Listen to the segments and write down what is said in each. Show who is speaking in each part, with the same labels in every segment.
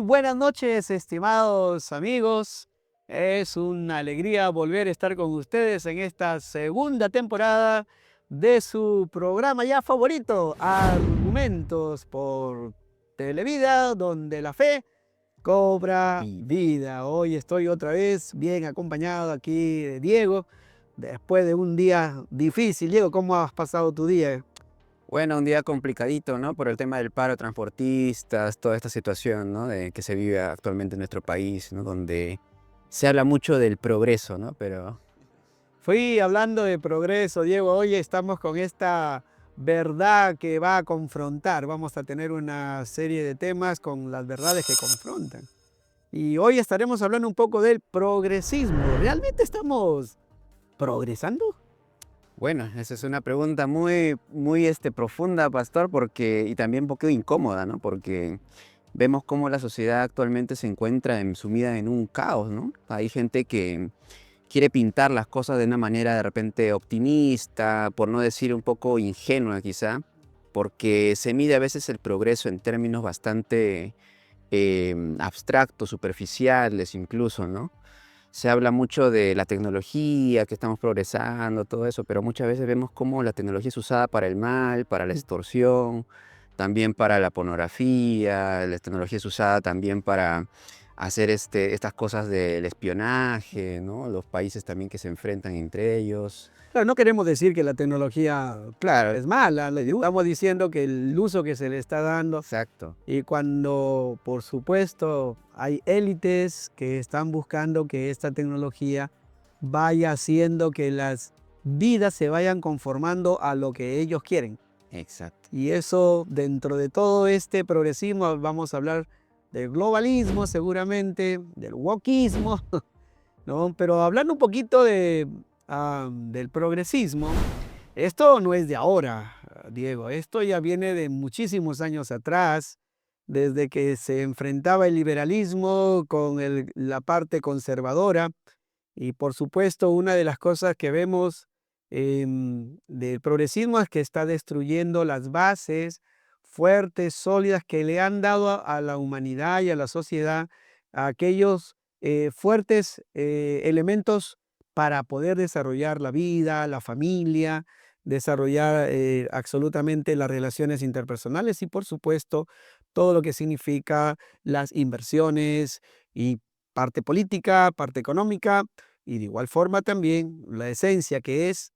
Speaker 1: buenas noches, estimados amigos. Es una alegría volver a estar con ustedes en esta segunda temporada de su programa ya favorito, Argumentos por Televida, donde la fe cobra vida. Hoy estoy otra vez bien acompañado aquí de Diego, después de un día difícil. Diego, ¿cómo has pasado tu día?
Speaker 2: Bueno, un día complicadito, ¿no? Por el tema del paro de transportistas, toda esta situación, ¿no? De que se vive actualmente en nuestro país, ¿no? Donde se habla mucho del progreso, ¿no? Pero
Speaker 1: Fui hablando de progreso, Diego. Hoy estamos con esta verdad que va a confrontar. Vamos a tener una serie de temas con las verdades que confrontan. Y hoy estaremos hablando un poco del progresismo. ¿Realmente estamos progresando?
Speaker 2: bueno, esa es una pregunta muy profunda, pastor, porque y también un poco incómoda, ¿no? Porque vemos cómo la sociedad actualmente se encuentra sumida en un caos, ¿no? Hay gente que quiere pintar las cosas de una manera de repente optimista, por no decir un poco ingenua quizá, porque se mide a veces el progreso en términos bastante abstractos, superficiales incluso, ¿no? Se habla mucho de la tecnología, que estamos progresando, todo eso, pero muchas veces vemos cómo la tecnología es usada para el mal, para la extorsión, también para la pornografía, la tecnología es usada también para hacer estas cosas del espionaje, ¿no? Los países también que se enfrentan entre ellos.
Speaker 1: Claro, no queremos decir que la tecnología, claro, es mala. Estamos diciendo que el uso que se le está dando.
Speaker 2: Exacto.
Speaker 1: Y cuando, por supuesto, hay élites que están buscando que esta tecnología vaya haciendo que las vidas se vayan conformando a lo que ellos quieren.
Speaker 2: Exacto.
Speaker 1: Y eso, dentro de todo este progresismo, vamos a hablar del globalismo seguramente, del wokismo, ¿no? Pero hablando un poquito del progresismo, esto no es de ahora, Diego. Esto ya viene de muchísimos años atrás, desde que se enfrentaba el liberalismo con la parte conservadora. Y por supuesto, una de las cosas que vemos del progresismo es que está destruyendo las bases fuertes, sólidas, que le han dado a la humanidad y a la sociedad aquellos fuertes elementos para poder desarrollar la vida, la familia, desarrollar absolutamente las relaciones interpersonales y, por supuesto, todo lo que significa las inversiones y parte política, parte económica, y de igual forma también la esencia que es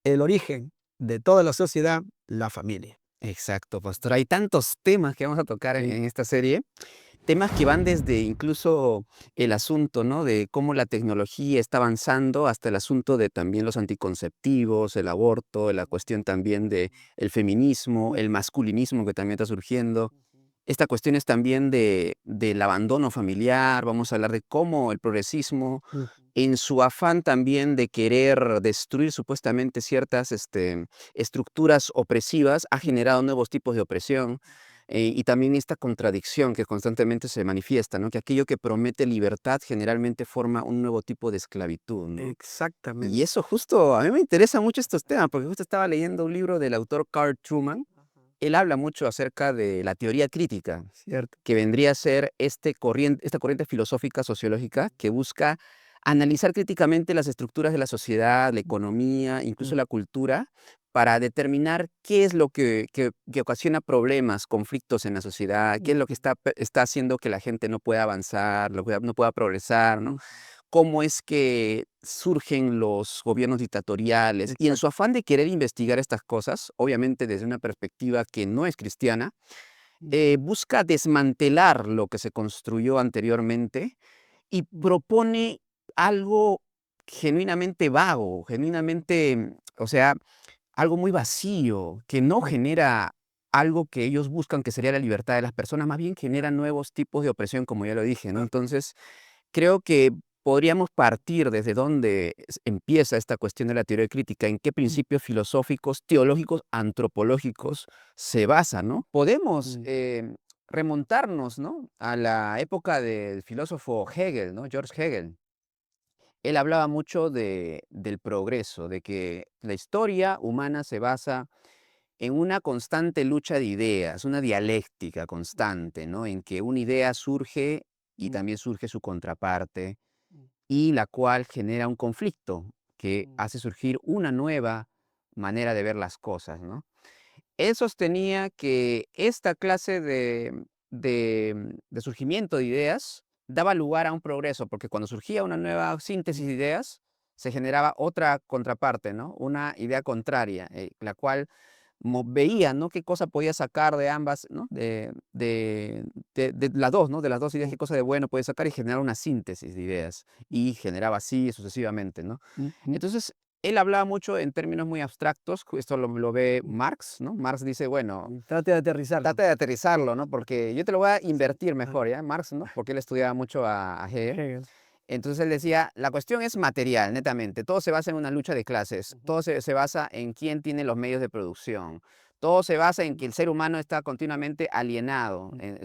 Speaker 1: el origen de toda la sociedad, la familia.
Speaker 2: Exacto, pastor. Hay tantos temas que vamos a tocar en
Speaker 1: Sí.
Speaker 2: en esta serie. Temas que van desde incluso el asunto, ¿no? De cómo la tecnología está avanzando hasta el asunto de también los anticonceptivos, el aborto, la cuestión también de el feminismo, el masculinismo que también está surgiendo. Esta cuestión es también del abandono familiar. Vamos a hablar de cómo el progresismo,
Speaker 1: Ujú.
Speaker 2: en su afán también de querer destruir supuestamente ciertas estructuras opresivas, ha generado nuevos tipos de opresión. Y también esta contradicción que constantemente se manifiesta, ¿no? Que aquello que promete libertad generalmente forma un nuevo tipo de esclavitud, ¿no? Y
Speaker 1: Exactamente.
Speaker 2: eso justo, a mí me interesan mucho estos temas, porque justo estaba leyendo un libro del autor Carl Truman. Él habla mucho acerca de la teoría crítica,
Speaker 1: Cierto.
Speaker 2: que vendría a ser esta corriente filosófica sociológica que busca analizar críticamente las estructuras de la sociedad, la economía, incluso la cultura, para determinar qué es lo que ocasiona problemas, conflictos en la sociedad, qué es lo que está haciendo que la gente no pueda avanzar, no pueda progresar, ¿no? Cómo es que surgen los gobiernos dictatoriales. Y en su
Speaker 1: Exacto.
Speaker 2: afán de querer investigar estas cosas, obviamente desde una perspectiva que no es cristiana, busca desmantelar lo que se construyó anteriormente y propone algo genuinamente vago, genuinamente, o sea, algo muy vacío, que no genera algo que ellos buscan, que sería la libertad de las personas, más bien genera nuevos tipos de opresión, como ya lo dije, ¿no? Entonces, creo que podríamos partir desde donde empieza esta cuestión de la teoría crítica, en qué principios filosóficos, teológicos, antropológicos se basa, ¿no? Podemos remontarnos, ¿no? A la época del filósofo Hegel, ¿no? George Hegel. Él hablaba mucho del progreso, de que la historia humana se basa en una constante lucha de ideas, una dialéctica constante, ¿no? En que una idea surge y
Speaker 1: Mm,
Speaker 2: también surge su contraparte,
Speaker 1: mm,
Speaker 2: y la cual genera un conflicto que
Speaker 1: mm,
Speaker 2: hace surgir una nueva manera de ver las cosas, ¿no? Él sostenía que esta clase de surgimiento de ideas daba lugar a un progreso, porque cuando surgía una nueva
Speaker 1: mm,
Speaker 2: síntesis de ideas, se generaba otra contraparte, ¿no? Una idea contraria, la cual veía, ¿no? Qué cosa podía sacar de ambas, ¿no? De las dos, ¿no? De las dos ideas,
Speaker 1: mm,
Speaker 2: qué cosa de bueno puede sacar y generar una síntesis de ideas. Y generaba así sucesivamente, ¿no?
Speaker 1: mm, mm,
Speaker 2: Entonces, él hablaba mucho en términos muy abstractos, esto lo ve
Speaker 1: mm,
Speaker 2: Marx, ¿no? Marx dice, bueno,
Speaker 1: Trate de aterrizarlo.
Speaker 2: trata de aterrizarlo, ¿no? Porque yo te lo voy a
Speaker 1: Sí,
Speaker 2: invertir
Speaker 1: ah,
Speaker 2: mejor, ¿ya? Marx, ¿no? Porque él estudiaba mucho a Hegel.
Speaker 1: Hegel.
Speaker 2: Entonces él decía, la cuestión es material, netamente. Todo se basa en una lucha de clases.
Speaker 1: Ujú,
Speaker 2: Todo se basa en quién tiene los medios de producción. Todo se basa en
Speaker 1: mm,
Speaker 2: que el ser humano está continuamente alienado,
Speaker 1: mm,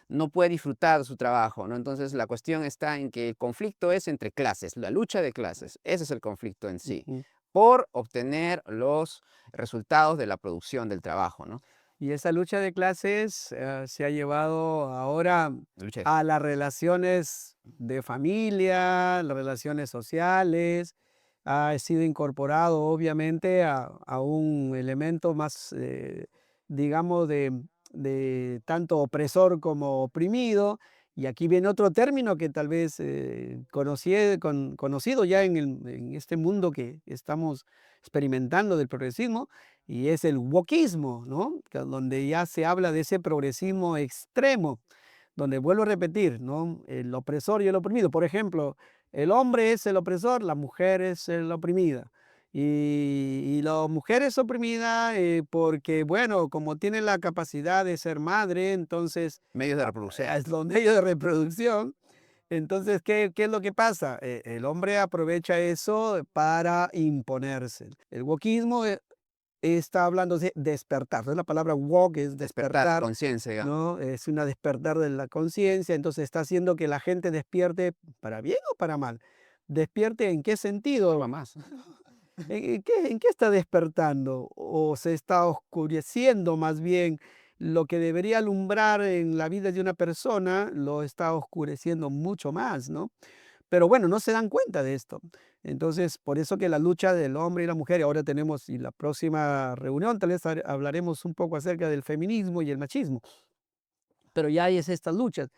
Speaker 2: no puede disfrutar de su trabajo, ¿no? Entonces la cuestión está en que el conflicto es entre clases, la lucha de clases. Ese es el conflicto en sí,
Speaker 1: ujú.
Speaker 2: por obtener los resultados de la producción del trabajo, ¿no?
Speaker 1: Y esa lucha de clases se ha llevado ahora
Speaker 2: La lucha de
Speaker 1: a las relaciones de familia, las relaciones sociales, ha sido incorporado obviamente a un elemento más, digamos, de tanto opresor como oprimido. Y aquí viene otro término que tal vez conocido ya en este mundo que estamos experimentando del progresismo, y es el wokismo, ¿no? Donde ya se habla de ese progresismo extremo, donde vuelvo a repetir, ¿no? El opresor y el oprimido. Por ejemplo, el hombre es el opresor, la mujer es la oprimida. Y la mujer es oprimida porque, bueno, como tiene la capacidad de ser madre, entonces
Speaker 2: medios de reproducción.
Speaker 1: es los medios de reproducción. Entonces, ¿qué es lo que pasa? El hombre aprovecha eso para imponerse. El wokismo está hablando de despertar. Entonces, la palabra woke es
Speaker 2: Despertar
Speaker 1: despertar,
Speaker 2: conciencia, digamos.
Speaker 1: ¿no? Es una despertar de la conciencia. Entonces, está haciendo que la gente despierte para bien o para mal. ¿Despierte en qué
Speaker 2: Forma
Speaker 1: sentido?
Speaker 2: más.
Speaker 1: ¿En qué está despertando? ¿O se está oscureciendo más bien? Lo que debería alumbrar en la vida de una persona lo está oscureciendo mucho más, ¿no? Pero bueno, no se dan cuenta de esto. Entonces, por eso que la lucha del hombre y la mujer, y ahora tenemos, y la próxima reunión tal vez hablaremos un poco acerca del feminismo y el machismo, pero ya hay estas luchas.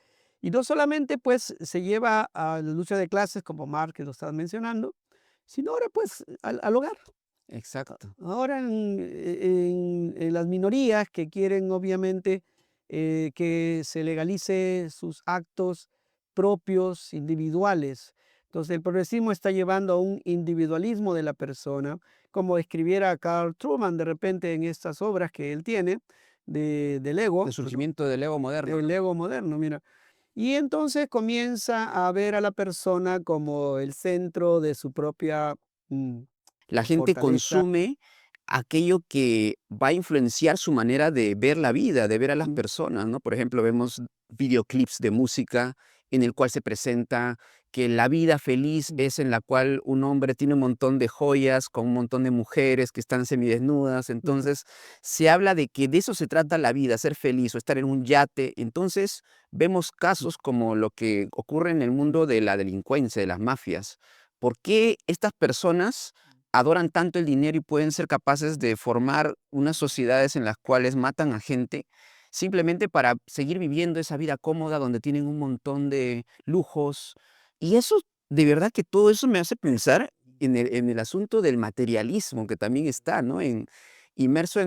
Speaker 1: Y no solamente pues se lleva a la lucha de clases, como Marx que lo estaba mencionando, sino ahora pues al hogar.
Speaker 2: Exacto.
Speaker 1: Ahora en las minorías que quieren obviamente que se legalice sus actos propios, individuales. Entonces el progresismo está llevando a un individualismo de la persona, como escribiera Carl Truman de repente en estas obras que él tiene del
Speaker 2: El
Speaker 1: ego,
Speaker 2: surgimiento del ego moderno,
Speaker 1: del
Speaker 2: ¿no?
Speaker 1: ego moderno, mira. Y entonces comienza a ver a la persona como el centro de su propia mm,
Speaker 2: La gente
Speaker 1: fortaleza.
Speaker 2: consume aquello que va a influenciar su manera de ver la vida, de ver a las
Speaker 1: Mm,
Speaker 2: personas, ¿no? Por ejemplo, vemos videoclips de música en el cual se presenta que la vida feliz
Speaker 1: mm,
Speaker 2: es en la cual un hombre tiene un montón de joyas con un montón de mujeres que están semidesnudas.
Speaker 1: ujú,
Speaker 2: Entonces, se habla de que de eso se trata la vida, ser feliz o estar en un yate. Entonces, vemos
Speaker 1: mm,
Speaker 2: casos como lo que ocurre en el mundo de la delincuencia, de las mafias. ¿Por qué estas personas adoran tanto el dinero y pueden ser capaces de formar unas sociedades en las cuales matan a gente simplemente para seguir viviendo esa vida cómoda donde tienen un montón de lujos? Y eso, de verdad que todo eso me hace pensar en el asunto del materialismo que también está, ¿no? Inmerso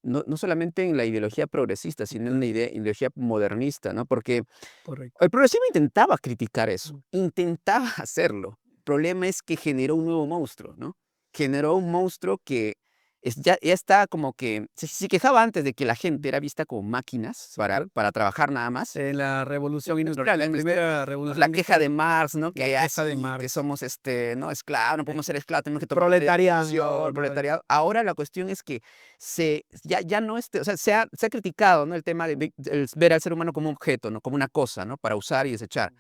Speaker 2: no solamente en la ideología progresista, sino en la ideología modernista, ¿no? Porque
Speaker 1: correcto.
Speaker 2: el progresismo intentaba criticar eso,
Speaker 1: Mm,
Speaker 2: intentaba hacerlo. El problema es que generó un nuevo monstruo, ¿no? Generó un monstruo que ya está como que se quejaba antes de que la gente
Speaker 1: mm,
Speaker 2: era vista como máquinas
Speaker 1: sí, claro.
Speaker 2: para trabajar nada más.
Speaker 1: En la revolución
Speaker 2: Industrial,
Speaker 1: industrial, la primera
Speaker 2: la
Speaker 1: revolución
Speaker 2: queja
Speaker 1: industrial,
Speaker 2: de Marx, ¿no?
Speaker 1: la
Speaker 2: Que
Speaker 1: queja de
Speaker 2: así, que
Speaker 1: Marx,
Speaker 2: somos no esclavos, no
Speaker 1: eh,
Speaker 2: podemos ser esclavos, tenemos que tomar
Speaker 1: proletariado,
Speaker 2: el
Speaker 1: ¿no?
Speaker 2: proletariado. Ahora la cuestión es que ya no o sea, se ha criticado, ¿no? El tema de ver al ser humano como un objeto, ¿no? Como una cosa, ¿no? Para usar y desechar.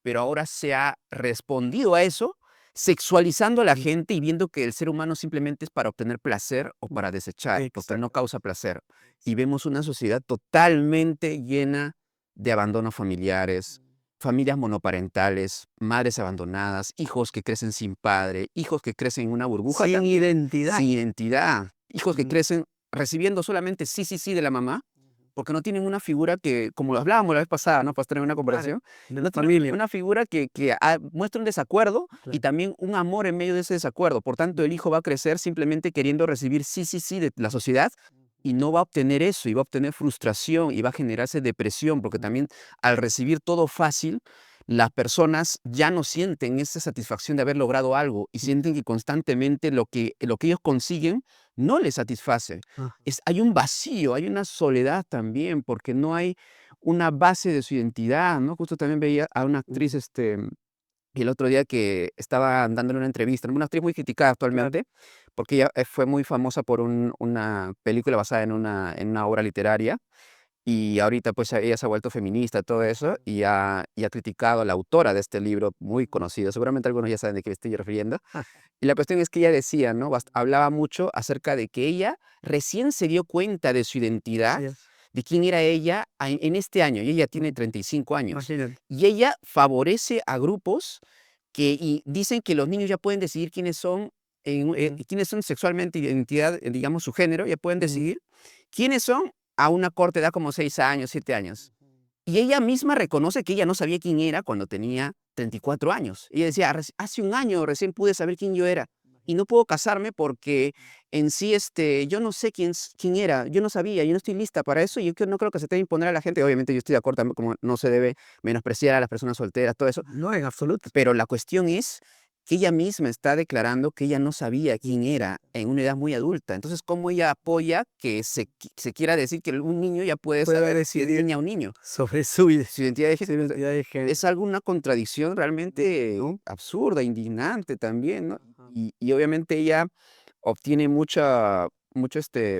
Speaker 2: Pero ahora se ha respondido a eso sexualizando a la gente y viendo que el ser humano simplemente es para obtener placer o para desechar, porque no
Speaker 1: Exacto.
Speaker 2: causa placer. Y vemos una sociedad totalmente llena de abandonos familiares, familias monoparentales, madres abandonadas, hijos que crecen sin padre, hijos que crecen en una burbuja
Speaker 1: Sin
Speaker 2: también,
Speaker 1: identidad.
Speaker 2: sin identidad, hijos que
Speaker 1: Mm,
Speaker 2: crecen recibiendo solamente sí, sí, sí de la mamá, porque no tienen una figura que, como lo hablábamos la vez pasada, ¿no? Para estar en una
Speaker 1: claro,
Speaker 2: conversación,
Speaker 1: de la
Speaker 2: no tienen
Speaker 1: familia.
Speaker 2: una figura que muestra un desacuerdo y
Speaker 1: Claro.
Speaker 2: también un amor en medio de ese desacuerdo. Por tanto, el hijo va a crecer simplemente queriendo recibir sí, sí, sí de la sociedad y no va a obtener eso, y va a obtener frustración y va a generarse depresión, porque también al recibir todo fácil, las personas ya no sienten esa satisfacción de haber logrado algo y sienten que constantemente lo que ellos consiguen no les satisface.
Speaker 1: Ah,
Speaker 2: Hay un vacío, hay una soledad también, porque no hay una base de su identidad, ¿no? Justo también veía a una actriz, el otro día que estaba dándole una entrevista, una actriz muy criticada
Speaker 1: claro.
Speaker 2: actualmente, porque ella fue muy famosa por una película basada en una obra literaria, y ahorita pues ella se ha vuelto feminista, todo eso, y ha criticado a la autora de este libro muy conocido. Seguramente algunos ya saben de qué me estoy refiriendo.
Speaker 1: Ah,
Speaker 2: Y la cuestión es que ella decía, ¿no? Hablaba mucho acerca de que ella recién se dio cuenta de su identidad,
Speaker 1: así es.
Speaker 2: de quién era ella en este año, y ella tiene
Speaker 1: Ujú.
Speaker 2: 35 años.
Speaker 1: Imagínate.
Speaker 2: Y ella favorece a grupos y dicen que los niños ya pueden decidir
Speaker 1: Ujú,
Speaker 2: quiénes son sexualmente, identidad, digamos, su género, ya pueden
Speaker 1: ujú,
Speaker 2: decidir quiénes son a una corta edad como 6 años, 7 años. Y ella misma reconoce que ella no sabía quién era cuando tenía 34 años. Ella decía: Hace un año recién pude saber quién yo era, y no puedo casarme porque en sí, yo no sé quién era, yo no sabía, yo no estoy lista para eso, y yo no creo que se debe imponer a la gente". Obviamente, yo estoy de acuerdo también, como no se debe menospreciar a las personas solteras, todo eso,
Speaker 1: No, en absoluto.
Speaker 2: pero la cuestión es que ella misma está declarando que ella no sabía quién era en una edad muy adulta. Entonces, ¿cómo ella apoya que se quiera decir que un niño ya puede
Speaker 1: Puede
Speaker 2: saber si es
Speaker 1: decidir
Speaker 2: niña o niño?
Speaker 1: sobre su
Speaker 2: Su identidad de
Speaker 1: su
Speaker 2: género
Speaker 1: identidad de género,
Speaker 2: es alguna contradicción realmente
Speaker 1: ¿no?
Speaker 2: absurda, indignante también, ¿no?
Speaker 1: Ajá.
Speaker 2: Y obviamente ella obtiene mucho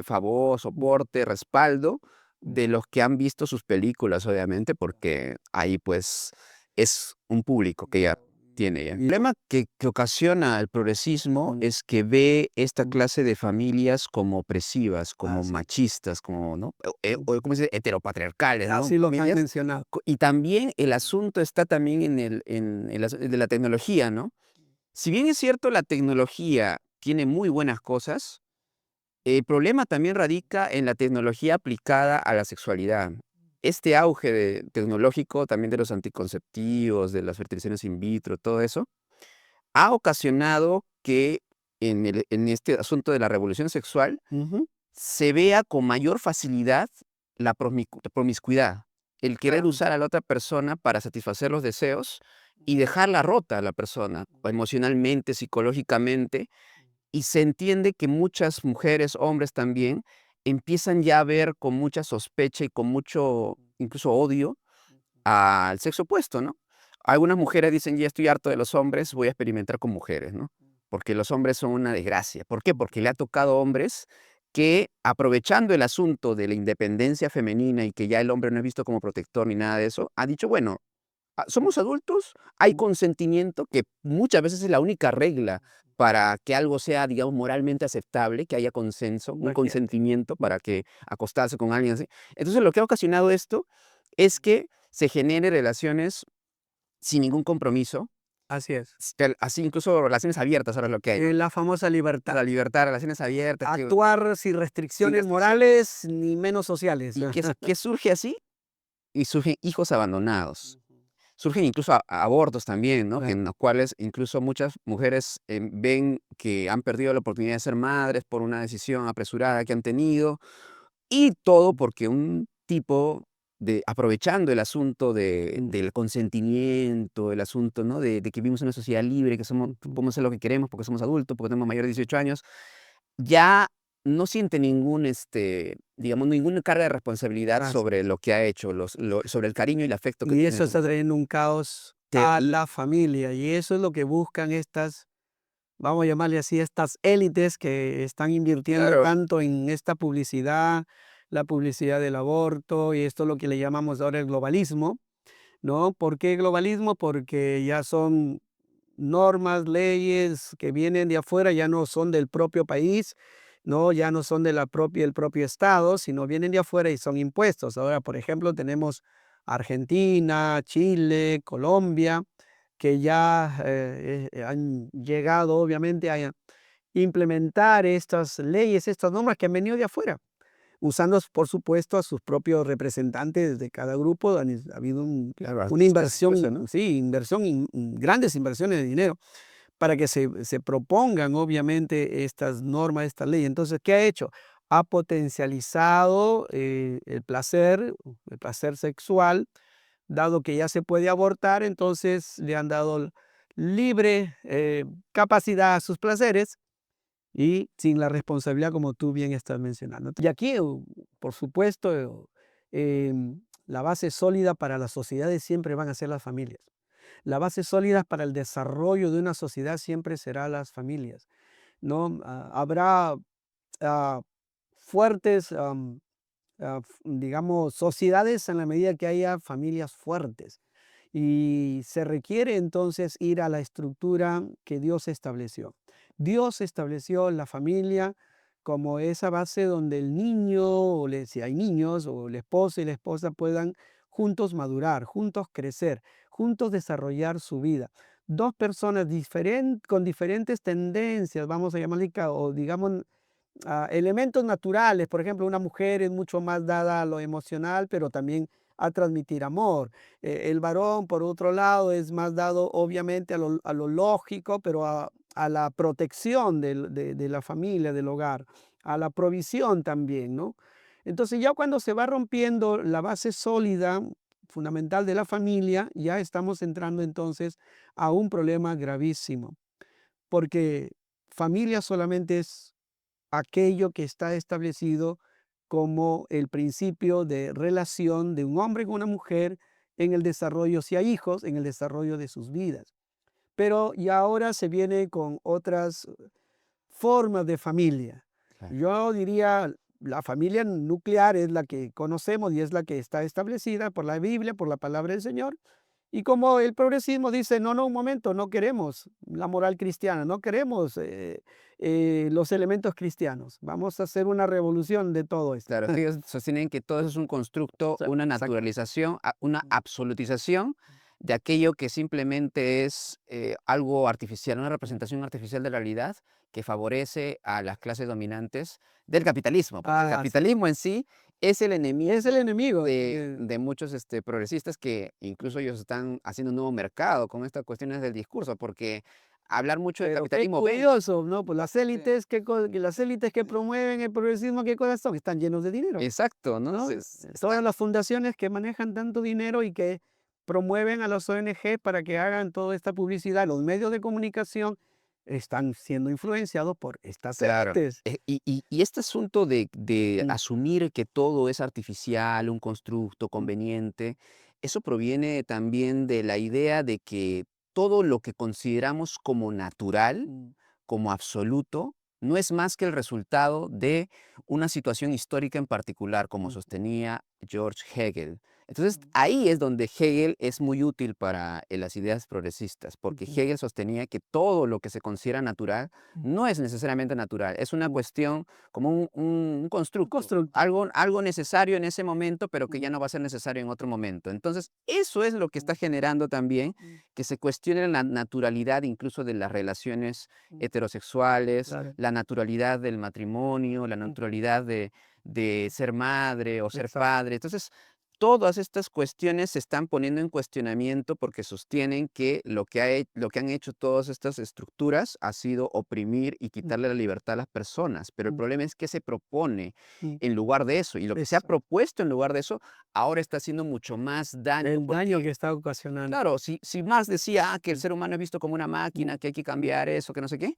Speaker 2: favor, soporte, respaldo de los que han visto sus películas, obviamente, porque ahí pues es un público que ella tiene ya. El
Speaker 1: Y
Speaker 2: problema que ocasiona el progresismo
Speaker 1: mm,
Speaker 2: es que ve esta
Speaker 1: mm,
Speaker 2: clase de familias como opresivas, como
Speaker 1: así
Speaker 2: machistas, como, ¿no?
Speaker 1: mm,
Speaker 2: O, ¿cómo se dice? Heteropatriarcales, ¿no?
Speaker 1: así lo que has
Speaker 2: Familias.
Speaker 1: mencionado.
Speaker 2: Y también el asunto está también de la tecnología, ¿no? Si bien es cierto, la tecnología tiene muy buenas cosas, el problema también radica en la tecnología aplicada a la sexualidad. Este auge tecnológico, también de los anticonceptivos, de las fertilizaciones in vitro, todo eso, ha ocasionado que en este asunto de la revolución sexual
Speaker 1: Ujú,
Speaker 2: se vea con mayor facilidad la promiscuidad, el querer
Speaker 1: claro.
Speaker 2: usar a la otra persona para satisfacer los deseos y dejarla rota a la persona, o emocionalmente, psicológicamente, y se entiende que muchas mujeres, hombres también, empiezan ya a ver con mucha sospecha y con mucho, incluso odio, al sexo opuesto, ¿no? Algunas mujeres dicen: "Ya estoy harto de los hombres, voy a experimentar con mujeres", ¿no? Porque los hombres son una desgracia. ¿Por qué? Porque le ha tocado hombres que, aprovechando el asunto de la independencia femenina y que ya el hombre no es visto como protector ni nada de eso, ha dicho: "Bueno, somos adultos, hay consentimiento", que muchas veces es la única regla para que algo sea, digamos, moralmente aceptable, que haya consenso, un
Speaker 1: Imagínate.
Speaker 2: consentimiento para que acostarse con alguien así. Entonces, lo que ha ocasionado esto es que se genere relaciones sin ningún compromiso,
Speaker 1: Así es.
Speaker 2: así incluso relaciones abiertas, ahora es lo que hay, ¿no?
Speaker 1: La famosa libertad.
Speaker 2: La libertad, relaciones abiertas,
Speaker 1: Actuar sin
Speaker 2: sin
Speaker 1: restricciones
Speaker 2: restricción.
Speaker 1: morales ni menos sociales.
Speaker 2: ¿Y qué surge así? Y surgen hijos abandonados. Surgen incluso abortos también, ¿no? Que
Speaker 1: Claro.
Speaker 2: en los cuales incluso muchas mujeres ven que han perdido la oportunidad de ser madres por una decisión apresurada que han tenido, y todo porque un tipo aprovechando el asunto
Speaker 1: Mm,
Speaker 2: del consentimiento, el asunto, ¿no? De que vivimos en una sociedad libre, que
Speaker 1: ujú.
Speaker 2: podemos hacer lo que queremos porque somos adultos, porque tenemos mayor de 18 años, ya no siente digamos, ninguna carga de responsabilidad
Speaker 1: Así
Speaker 2: sobre
Speaker 1: es.
Speaker 2: lo que ha hecho, sobre el cariño y el afecto que
Speaker 1: Y
Speaker 2: tiene.
Speaker 1: eso está trayendo un caos a
Speaker 2: Terrible.
Speaker 1: la familia. Y eso es lo que buscan estas, vamos a llamarle así, estas élites que están invirtiendo
Speaker 2: Claro.
Speaker 1: tanto en esta publicidad, la publicidad del aborto, y esto es lo que le llamamos ahora el globalismo, ¿no? ¿Por qué globalismo? Porque ya son normas, leyes que vienen de afuera, ya no son del propio país, ¿no? Ya no son de el propio estado, sino vienen de afuera y son impuestos. Ahora, por ejemplo, tenemos Argentina, Chile, Colombia, que ya han llegado obviamente a implementar estas leyes, estas normas que han venido de afuera, usando, por supuesto, a sus propios representantes de cada grupo. Ha habido
Speaker 2: Claro,
Speaker 1: una
Speaker 2: artistas incluso,
Speaker 1: inversión,
Speaker 2: ¿no?
Speaker 1: sí, grandes inversiones de dinero para que se propongan, obviamente, estas normas, esta ley. Entonces, ¿qué ha hecho? Ha potencializado el placer sexual, dado que ya se puede abortar, entonces le han dado libre capacidad a sus placeres y sin la responsabilidad, como tú bien estás mencionando. Y aquí, por supuesto, la base sólida para las sociedades siempre van a ser las familias. La base sólida para el desarrollo de una sociedad siempre será las familias, ¿no? Habrá ah, fuertes, digamos, sociedades en la medida que haya familias fuertes. Y se requiere entonces ir a la estructura que Dios estableció. Dios estableció la familia como esa base donde el niño, si hay niños, o el esposo y la esposa puedan juntos madurar, juntos crecer, juntos desarrollar su vida. Dos personas con diferentes tendencias, vamos a llamarle, o digamos, elementos naturales. Por ejemplo, una mujer es mucho más dada a lo emocional, pero también a transmitir amor. El varón, por otro lado, es más dado obviamente a lo lógico, pero a la protección de la familia, del hogar, a la provisión también, ¿no? Entonces ya cuando se va rompiendo la base sólida, fundamental de la familia, ya estamos entrando entonces a un problema gravísimo, porque familia solamente es aquello que está establecido como el principio de relación de un hombre con una mujer en el desarrollo, si hay hijos, en el desarrollo de sus vidas. Pero y ahora se viene con otras formas de familia.
Speaker 2: Claro.
Speaker 1: Yo diría, la familia nuclear es la que conocemos y es la que está establecida por la Biblia, por la palabra del Señor. Y como el progresismo dice, no, no, un momento, no queremos la moral cristiana, no queremos los elementos cristianos. Vamos a hacer una revolución de todo esto.
Speaker 2: Claro, es que ellos sostienen que todo eso es un constructo, una
Speaker 1: Exacto.
Speaker 2: naturalización, una absolutización de aquello que simplemente es algo artificial, una representación artificial de la realidad que favorece a las clases dominantes del capitalismo, porque el
Speaker 1: Sí.
Speaker 2: capitalismo en sí es el enemigo
Speaker 1: Es el enemigo.
Speaker 2: de muchos progresistas que incluso ellos están haciendo un nuevo mercado con estas cuestiones del discurso, porque hablar mucho de
Speaker 1: Pero qué
Speaker 2: capitalismo ven.
Speaker 1: curioso, ¿no? Pues
Speaker 2: Sí.
Speaker 1: las élites que promueven el progresismo, ¿qué cosas son? Están llenos de dinero,
Speaker 2: Exacto, ¿no?
Speaker 1: ¿no?
Speaker 2: Está.
Speaker 1: Todas las fundaciones que manejan tanto dinero y que promueven a las ONG para que hagan toda esta publicidad, los medios de comunicación están siendo influenciados por estas
Speaker 2: Claro.
Speaker 1: élites.
Speaker 2: Y este asunto de
Speaker 1: Mm,
Speaker 2: asumir que todo es artificial, un constructo
Speaker 1: mm,
Speaker 2: conveniente, eso proviene también de la idea de que todo lo que consideramos como natural,
Speaker 1: mm,
Speaker 2: como absoluto, no es más que el resultado de una situación histórica en particular, como
Speaker 1: mm,
Speaker 2: sostenía George Hegel. Entonces,
Speaker 1: mm,
Speaker 2: ahí es donde Hegel es muy útil para las ideas progresistas, porque
Speaker 1: ujú,
Speaker 2: Hegel sostenía que todo lo que se considera natural
Speaker 1: mm,
Speaker 2: no es necesariamente natural, es una
Speaker 1: mm.
Speaker 2: cuestión como un
Speaker 1: Un
Speaker 2: constructo,
Speaker 1: constructo.
Speaker 2: algo necesario en ese momento, pero que
Speaker 1: Mm,
Speaker 2: ya no va a ser necesario en otro momento. Entonces, eso es lo que está generando también
Speaker 1: mm,
Speaker 2: que se cuestione la naturalidad incluso de las relaciones
Speaker 1: mm,
Speaker 2: heterosexuales,
Speaker 1: claro.
Speaker 2: la naturalidad del matrimonio, la
Speaker 1: Mm,
Speaker 2: naturalidad de ser madre o ser
Speaker 1: exacto.
Speaker 2: padre. Entonces, todas estas cuestiones se están poniendo en cuestionamiento porque sostienen que lo que han hecho todas estas estructuras ha sido oprimir y
Speaker 1: Mm,
Speaker 2: quitarle la libertad a las personas. Pero el
Speaker 1: mm,
Speaker 2: problema es que se propone
Speaker 1: mm,
Speaker 2: en lugar de eso. Y lo que se ha
Speaker 1: exacto.
Speaker 2: propuesto en lugar de eso ahora está haciendo mucho más daño
Speaker 1: El daño
Speaker 2: porque,
Speaker 1: que está ocasionando.
Speaker 2: claro, si Marx decía que el
Speaker 1: Mm,
Speaker 2: ser humano es visto como una
Speaker 1: mm,
Speaker 2: máquina, que hay que
Speaker 1: mm,
Speaker 2: cambiar eso, que no sé qué,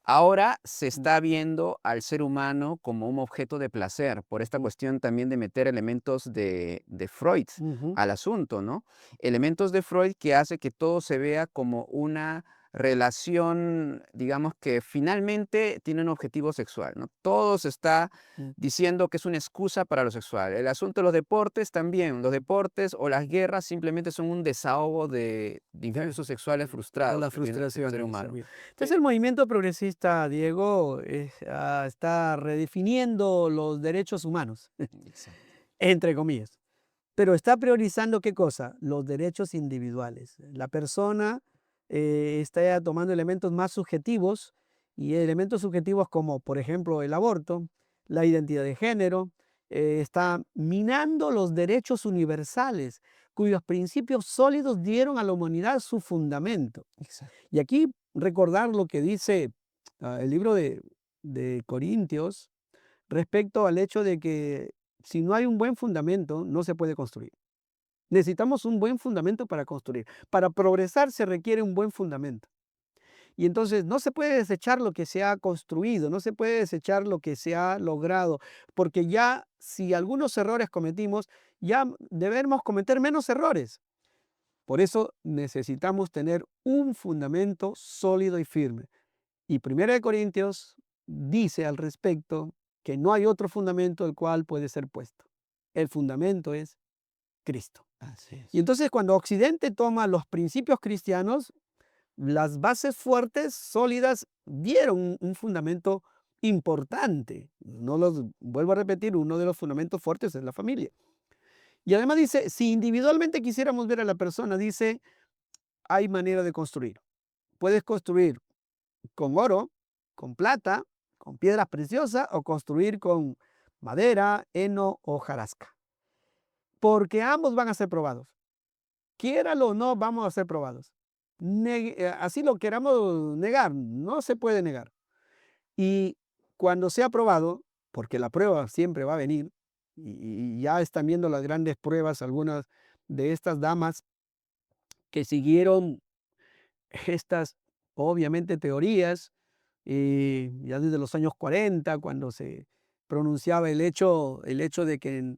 Speaker 2: ahora se
Speaker 1: mm,
Speaker 2: está viendo al ser humano como un objeto de placer, por esta
Speaker 1: mm,
Speaker 2: cuestión también de meter elementos de Freud
Speaker 1: ujú,
Speaker 2: al asunto, ¿no? Elementos de Freud que hace que todo se vea como una relación, digamos que finalmente tiene un objetivo sexual, ¿no? Todo se está
Speaker 1: Mm.
Speaker 2: diciendo que es una excusa para lo sexual. El asunto de los deportes también, los deportes o las guerras simplemente son un desahogo de impulsos sexuales
Speaker 1: De
Speaker 2: frustrados
Speaker 1: las
Speaker 2: que tiene el ser
Speaker 1: frustraciones,
Speaker 2: humano.
Speaker 1: amigo. Entonces el movimiento progresista, Diego, está redefiniendo los derechos humanos,
Speaker 2: Exacto.
Speaker 1: entre comillas, pero está priorizando ¿qué cosa? Los derechos individuales. La persona está tomando elementos más subjetivos y elementos subjetivos como, por ejemplo, el aborto, la identidad de género, está minando los derechos universales, cuyos principios sólidos dieron a la humanidad su fundamento.
Speaker 2: Exacto.
Speaker 1: Y aquí recordar lo que dice el libro de Corintios respecto al hecho de que si no hay un buen fundamento, no se puede construir. Necesitamos un buen fundamento para construir. Para progresar se requiere un buen fundamento. Y entonces no se puede desechar lo que se ha construido, no se puede desechar lo que se ha logrado, porque ya si algunos errores cometimos, ya debemos cometer menos errores. Por eso necesitamos tener un fundamento sólido y firme. Y 1 Corintios dice al respecto que no hay otro fundamento el cual puede ser puesto. El fundamento es Cristo.
Speaker 2: Así
Speaker 1: Y
Speaker 2: es.
Speaker 1: entonces cuando Occidente toma los principios cristianos, las bases fuertes, sólidas, dieron un fundamento importante. No los vuelvo a repetir, uno de los fundamentos fuertes es la familia. Y además dice, si individualmente quisiéramos ver a la persona, dice, hay manera de construir. Puedes construir con oro, con plata, con piedras preciosas o construir con madera, heno o hojarasca. Porque ambos van a ser probados. Quiéralo o no, vamos a ser probados. Así lo queramos negar, no se puede negar. Y cuando sea probado, porque la prueba siempre va a venir, y ya están viendo las grandes pruebas algunas de estas damas que siguieron estas, obviamente, teorías, ya desde los años 40, cuando se pronunciaba el hecho de que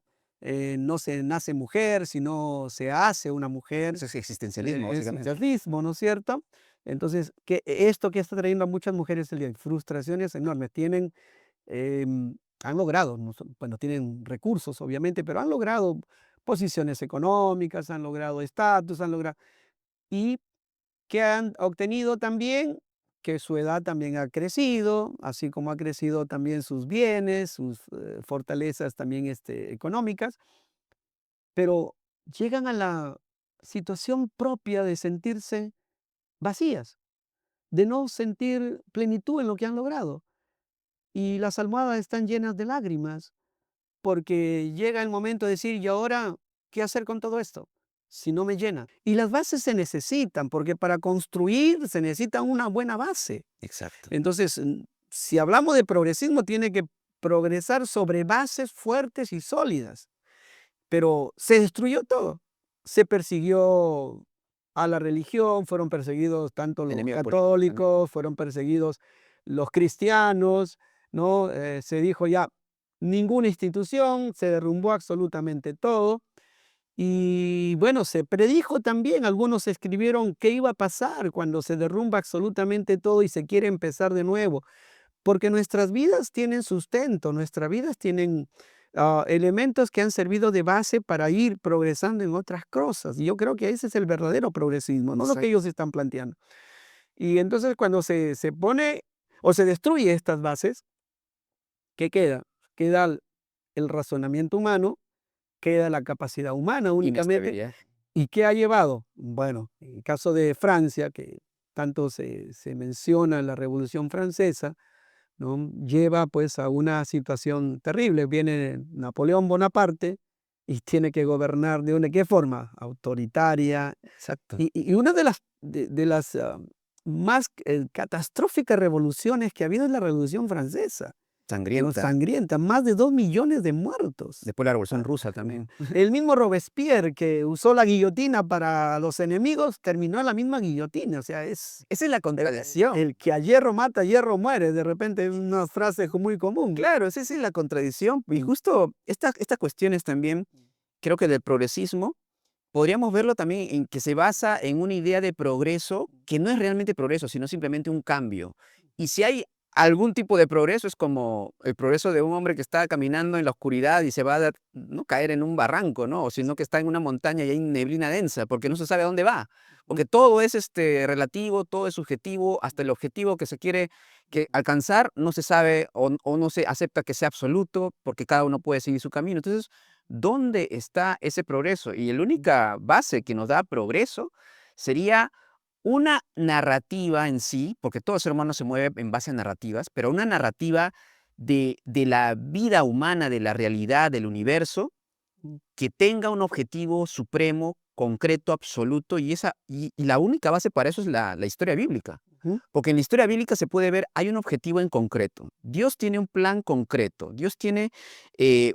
Speaker 1: no se nace mujer, sino se hace una mujer,
Speaker 2: Eso es existencialismo, básicamente.
Speaker 1: existencialismo, ¿no es cierto? Entonces, esto que está trayendo a muchas mujeres el día, frustraciones enormes, han logrado, bueno, tienen recursos, obviamente, pero han logrado posiciones económicas, han logrado estatus, han logrado, y que han obtenido también que su edad también ha crecido, así como ha crecido también sus bienes, sus fortalezas también económicas, pero llegan a la situación propia de sentirse vacías, de no sentir plenitud en lo que han logrado. Y las almohadas están llenas de lágrimas, porque llega el momento de decir, ¿y ahora qué hacer con todo esto? Si no me llena. Y las bases se necesitan, porque para construir se necesita una buena base.
Speaker 2: Exacto.
Speaker 1: Entonces, si hablamos de progresismo, tiene que progresar sobre bases fuertes y sólidas. Pero se destruyó todo. Se persiguió a la religión, fueron perseguidos tanto los
Speaker 2: Enemigo político también.
Speaker 1: católicos, fueron perseguidos los cristianos, ¿no? Se dijo ya, ninguna institución, se derrumbó absolutamente todo. Y bueno, se predijo también, algunos escribieron qué iba a pasar cuando se derrumba absolutamente todo y se quiere empezar de nuevo, porque nuestras vidas tienen sustento, nuestras vidas tienen elementos que han servido de base para ir progresando en otras cosas. Y yo creo que ese es el verdadero progresismo, no lo que
Speaker 2: Exacto.
Speaker 1: ellos están planteando. Y entonces cuando se pone o se destruye estas bases, ¿qué queda? Queda el razonamiento humano, queda la capacidad humana únicamente.
Speaker 2: Inestabilidad.
Speaker 1: ¿Y qué ha llevado? Bueno, en el caso de Francia, que tanto se menciona en la Revolución Francesa, ¿no? Lleva pues a una situación terrible. Viene Napoleón Bonaparte y tiene que gobernar de qué forma? Autoritaria.
Speaker 2: Exacto.
Speaker 1: Y una de las más catastróficas revoluciones que ha habido es la Revolución Francesa, ¿no?
Speaker 2: Sangrienta.
Speaker 1: Sangrienta, más de 2 millones de muertos.
Speaker 2: Después la Revolución Rusa también.
Speaker 1: El mismo Robespierre, que usó la guillotina para los enemigos, terminó en la misma guillotina. O sea,
Speaker 2: Esa es la contradicción.
Speaker 1: el que a hierro mata, a hierro muere. De repente es una frase muy común.
Speaker 2: Claro, esa es la contradicción. Y
Speaker 1: Mm.
Speaker 2: justo estas cuestiones también, creo que del progresismo, podríamos verlo también en que se basa en una idea de progreso que no es realmente progreso, sino simplemente un cambio. Y si hay algún tipo de progreso, es como el progreso de un hombre que está caminando en la oscuridad y se va a no caer en un barranco, ¿no? O sino que está en una montaña y hay neblina densa, porque no se sabe a dónde va. Porque todo es relativo, todo es subjetivo, hasta el objetivo que se quiere alcanzar no se sabe o no se acepta que sea absoluto, porque cada uno puede seguir su camino. Entonces, ¿dónde está ese progreso? Y la única base que nos da progreso sería una narrativa en sí, porque todo ser humano se mueve en base a narrativas, pero una narrativa de la vida humana, de la realidad, del universo, que tenga un objetivo supremo, concreto, absoluto, y la única base para eso es la historia bíblica.
Speaker 1: Ujú.
Speaker 2: Porque en la historia bíblica se puede ver, hay un objetivo en concreto. Dios tiene un plan concreto. Dios tiene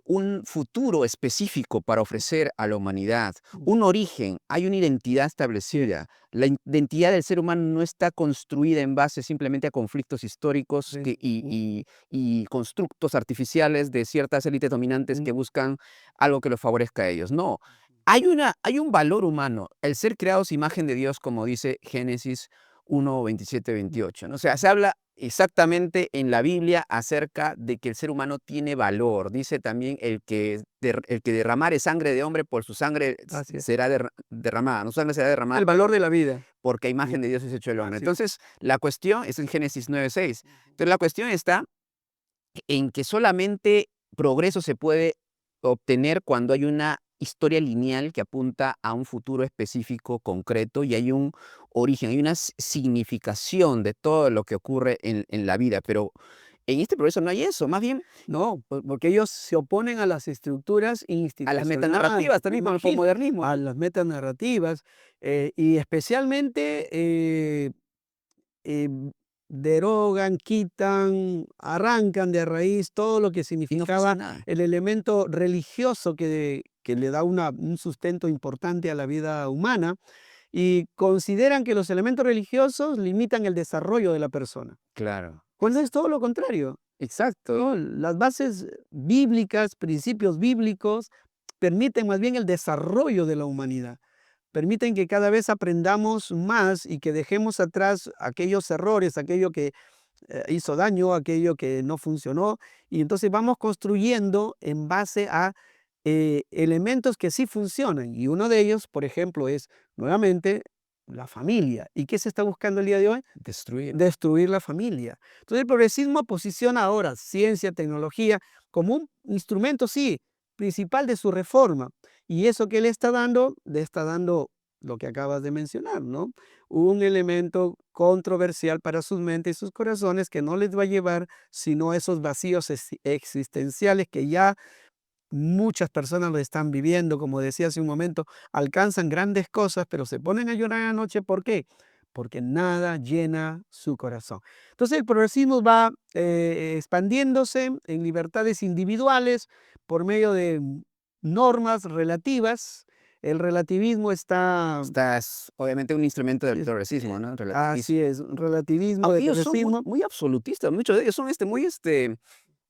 Speaker 2: un futuro específico para ofrecer a la humanidad. Un origen, hay una identidad establecida. La identidad del ser humano no está construida en base simplemente a conflictos históricos
Speaker 1: Sí.
Speaker 2: y constructos artificiales de ciertas élites dominantes que
Speaker 1: Ujú.
Speaker 2: buscan algo que los favorezca a ellos. No, hay un valor humano, el ser creados imagen de Dios, como dice Génesis 1:27-28, ¿no? O sea, se habla exactamente en la Biblia acerca de que el ser humano tiene valor. Dice también el que derramare sangre de hombre, por su sangre
Speaker 1: Así es.
Speaker 2: será derramada, no, su sangre será derramada
Speaker 1: El valor de la vida.
Speaker 2: porque a
Speaker 1: Ujú.
Speaker 2: imagen de Dios es hecho el hombre.
Speaker 1: Así es.
Speaker 2: Entonces, la cuestión es en Génesis 9:6. Entonces, la cuestión está en que solamente progreso se puede obtener cuando hay una historia lineal que apunta a un futuro específico, concreto, y hay un origen, hay una significación de todo lo que ocurre en la vida. Pero en este progreso no hay eso, más bien
Speaker 1: No, porque ellos se oponen a las estructuras
Speaker 2: a las
Speaker 1: institucionales,
Speaker 2: metanarrativas también con el
Speaker 1: imagina,
Speaker 2: posmodernismo.
Speaker 1: a las metanarrativas, y especialmente em, derogan, quitan, arrancan de raíz todo lo que
Speaker 2: Y no funciona
Speaker 1: significaba
Speaker 2: nada.
Speaker 1: el elemento religioso que le da un sustento importante a la vida humana y consideran que los elementos religiosos limitan el desarrollo de la persona.
Speaker 2: Claro,
Speaker 1: Cuando es todo lo contrario.
Speaker 2: exacto.
Speaker 1: ¿No? Las bases bíblicas, principios bíblicos, permiten más bien el desarrollo de la humanidad. Permiten que cada vez aprendamos más y que dejemos atrás aquellos errores, aquello que hizo daño, aquello que no funcionó, y entonces vamos construyendo en base a elementos que sí funcionan. Y uno de ellos, por ejemplo, es nuevamente la familia. ¿Y qué se está buscando el día de hoy?
Speaker 2: Destruir.
Speaker 1: Destruir la familia. Entonces el progresismo posiciona ahora ciencia, tecnología como un instrumento, sí, principal de su reforma. Y eso que le está dando lo que acabas de mencionar, ¿no? Un elemento controversial para sus mentes y sus corazones que no les va a llevar sino a esos vacíos existenciales que ya muchas personas lo están viviendo, como decía hace un momento, alcanzan grandes cosas, pero se ponen a llorar anoche. ¿Por qué? Porque nada llena su corazón. Entonces el progresismo va expandiéndose en libertades individuales por medio de normas relativas. El relativismo está,
Speaker 2: Esta es obviamente un instrumento del
Speaker 1: es-
Speaker 2: progresismo, ¿no? El relativismo.
Speaker 1: así es, relativismo de
Speaker 2: Aunque ellos son muy,
Speaker 1: progresismo.
Speaker 2: muy absolutistas, muchos de ellos son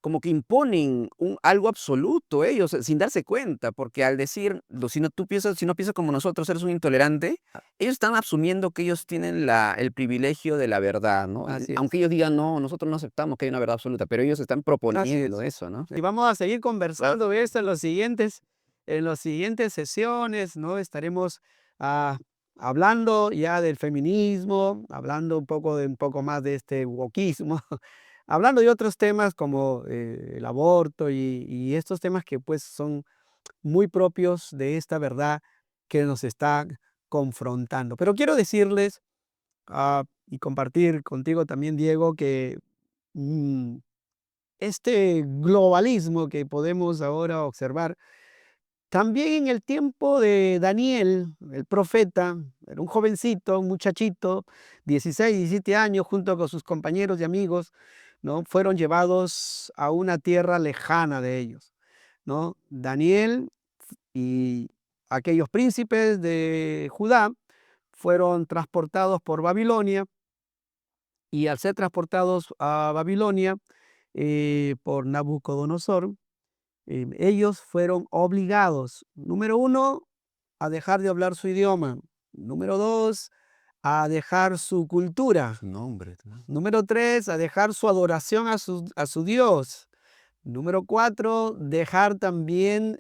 Speaker 2: como que imponen algo absoluto ellos, sin darse cuenta, porque al decir, si no piensas como nosotros, eres un intolerante, ellos están asumiendo que ellos tienen el privilegio de la verdad, ¿no?
Speaker 1: Así es,
Speaker 2: Aunque ellos digan, no, nosotros no aceptamos que hay una verdad absoluta, pero ellos están
Speaker 1: así
Speaker 2: proponiendo
Speaker 1: es.
Speaker 2: eso, ¿no?
Speaker 1: Y vamos a seguir conversando de esto en las siguientes sesiones, ¿no? Estaremos ah, hablando ya del feminismo, hablando un poco más de este wokismo, hablando de otros temas como el aborto y estos temas que pues son muy propios de esta verdad que nos está confrontando. Pero quiero decirles y compartir contigo también, Diego, que mm, este globalismo que podemos ahora observar, también en el tiempo de Daniel, el profeta, era un jovencito, un muchachito, 16, 17 años, junto con sus compañeros y amigos, ¿no? Fueron llevados a una tierra lejana de ellos, ¿no? Daniel y aquellos príncipes de Judá fueron transportados por Babilonia y al ser transportados a Babilonia por Nabucodonosor, ellos fueron obligados, número uno, a dejar de hablar su idioma. Número 2, a dejar su cultura.
Speaker 2: Su nombre, ¿no?
Speaker 1: Número 3, a dejar su adoración a su Dios. Número 4, dejar también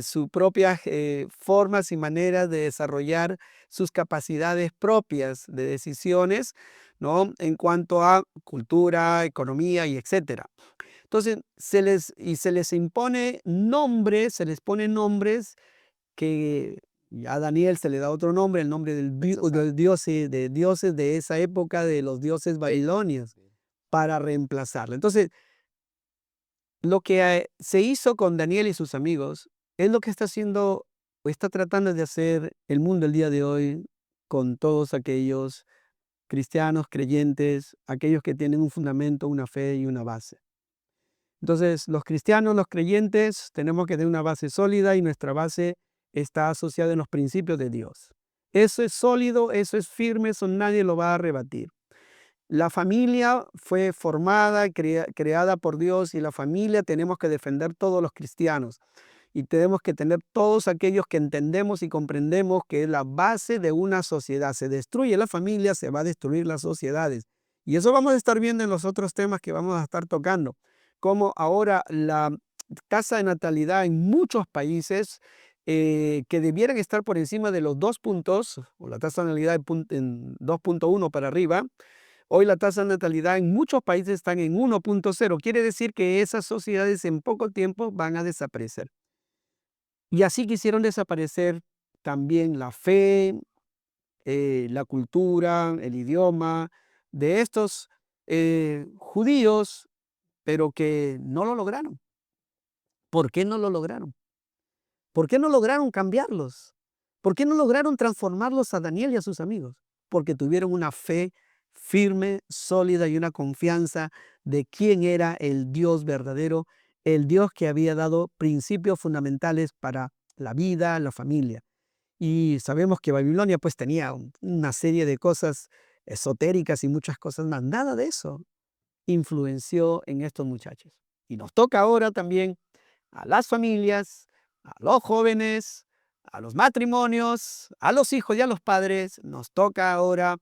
Speaker 1: sus propias formas y maneras de desarrollar sus capacidades propias de decisiones, ¿no? En cuanto a cultura, economía y etcétera. Entonces, se les impone nombres, se les pone nombres que ya a Daniel se le da otro nombre, el nombre del dioses de esa época, de los dioses babilonios, para reemplazarlo. Entonces, lo que se hizo con Daniel y sus amigos es lo que está haciendo o está tratando de hacer el mundo el día de hoy con todos aquellos cristianos, creyentes, aquellos que tienen un fundamento, una fe y una base. Entonces, los cristianos, los creyentes, tenemos que tener una base sólida y nuestra base está asociada en los principios de Dios. Eso es sólido, eso es firme, eso nadie lo va a rebatir. La familia fue formada, creada por Dios, y la familia tenemos que defender todos los cristianos. Y tenemos que tener todos aquellos que entendemos y comprendemos que es la base de una sociedad. Se destruye la familia, se va a destruir las sociedades. Y eso vamos a estar viendo en los otros temas que vamos a estar tocando. Como ahora la tasa de natalidad en muchos países que debieran estar por encima de los 2 puntos, o la tasa de natalidad en 2.1 para arriba. Hoy la tasa de natalidad en muchos países están en 1.0. Quiere decir que esas sociedades en poco tiempo van a desaparecer. Y así quisieron desaparecer también la fe, la cultura, el idioma de estos judíos, pero que no lo lograron. ¿Por qué no lo lograron? ¿Por qué no lograron cambiarlos? ¿Por qué no lograron transformarlos a Daniel y a sus amigos? Porque tuvieron una fe firme, sólida y una confianza de quién era el Dios verdadero, el Dios que había dado principios fundamentales para la vida, la familia. Y sabemos que Babilonia pues tenía una serie de cosas esotéricas y muchas cosas más. Nada de eso influenció en estos muchachos. Y nos toca ahora también a las familias, a los jóvenes, a los matrimonios, a los hijos y a los padres, nos toca ahora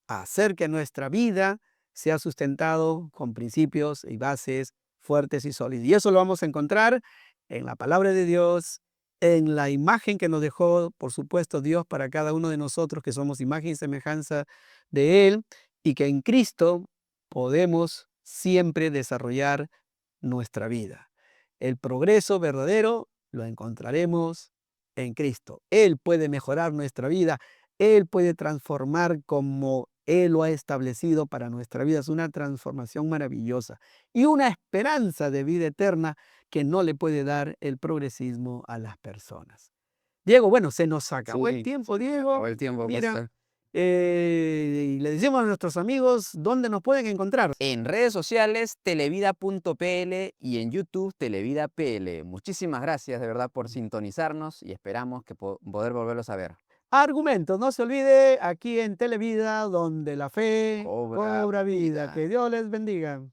Speaker 1: hacer que nuestra vida sea sustentado con principios y bases fuertes y sólidos. Y eso lo vamos a encontrar en la palabra de Dios, en la imagen que nos dejó, por supuesto, Dios para cada uno de nosotros que somos imagen y semejanza de Él, y que en Cristo podemos siempre desarrollar nuestra vida. El progreso verdadero lo encontraremos en Cristo. Él puede mejorar nuestra vida. Él puede transformar como Él lo ha establecido para nuestra vida. Es una transformación maravillosa y una esperanza de vida eterna que no le puede dar el progresismo a las personas. Diego, bueno, se nos acabó el
Speaker 2: Sí,
Speaker 1: tiempo,
Speaker 2: se acabó
Speaker 1: Diego.
Speaker 2: el tiempo,
Speaker 1: Mira,
Speaker 2: pastor.
Speaker 1: y le decimos a nuestros amigos dónde nos pueden encontrar.
Speaker 2: En redes sociales, televida.pl y en YouTube, televida.pl. Muchísimas gracias de verdad por sintonizarnos y esperamos que poder volverlos a ver.
Speaker 1: Argumentos, no se olvide, aquí en Televida, donde la fe
Speaker 2: Cobra
Speaker 1: cobra vida.
Speaker 2: vida.
Speaker 1: Que Dios les bendiga.